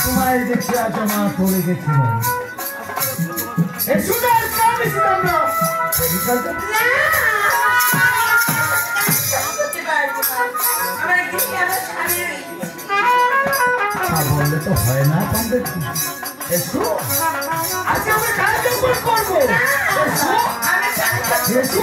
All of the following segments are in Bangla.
তোমায় দেখে আজ আমার পড়ে গেছিল বললে তো হয় না এসো আজকে আমরা কাজ করবো এসো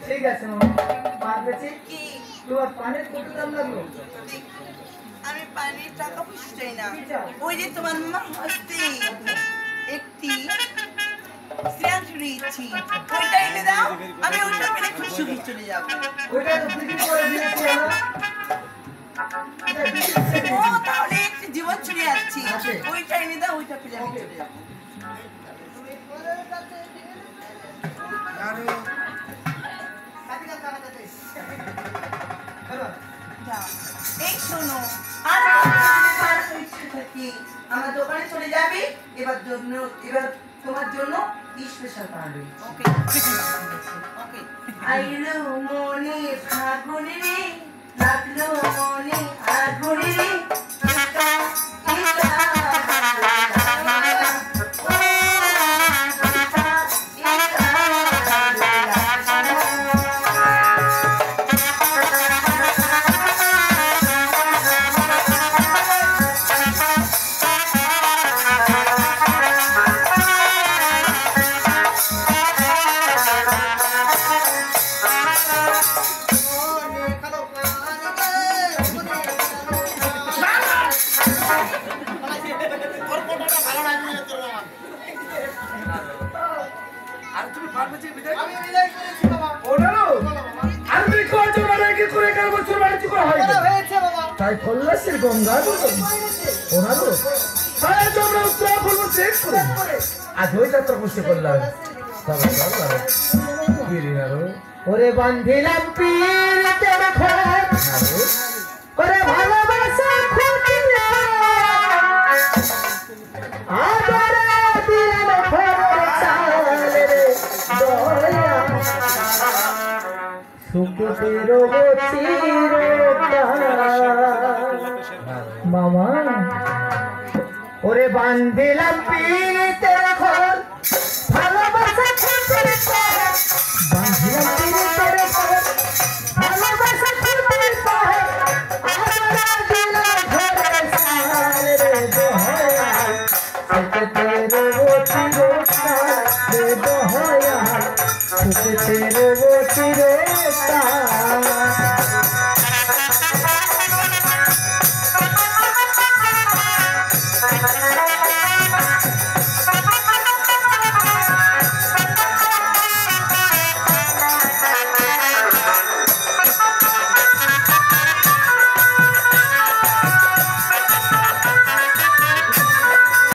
ঠিক আছে তোমার পানির কত দাম লাগলো? আমি পানির টাকা পয়সা চাই না, ওই যে তোমার মামা হস্তে একটি ইচ্ছি ওইটা এনে দাও, আমি ওইটা পেলে খুশি হয়ে চলে যাবো। ওইটা তো বিক্রি করে দিয়েছি ও তাহলে একটু জীবন চলে যাচ্ছি, ওইটা এনে দাও, ওইটা পেলে আমি চলে যাবো। এই শোনো, আর ইচ্ছে থাকি আমার দোকানে চলে যাবে, এবার তোমার জন্য স্পেশাল পারবে। ওকে ওকে। আইলো মনে ফাগুনে রে, লাগলো মনে আগুনে রে, তাই কল্যাশের গঙ্গা আজ ওই যাত্রা বসে করলাম। ওরে বান্ধিলাম ওরে ভালোবাসা মামা ওরে বান্ধিলাম পীড়িতের ঘর, ভালোবাসা বান্ধিলাম পীড়িতের ঘর, ভালোবাসা Thank you.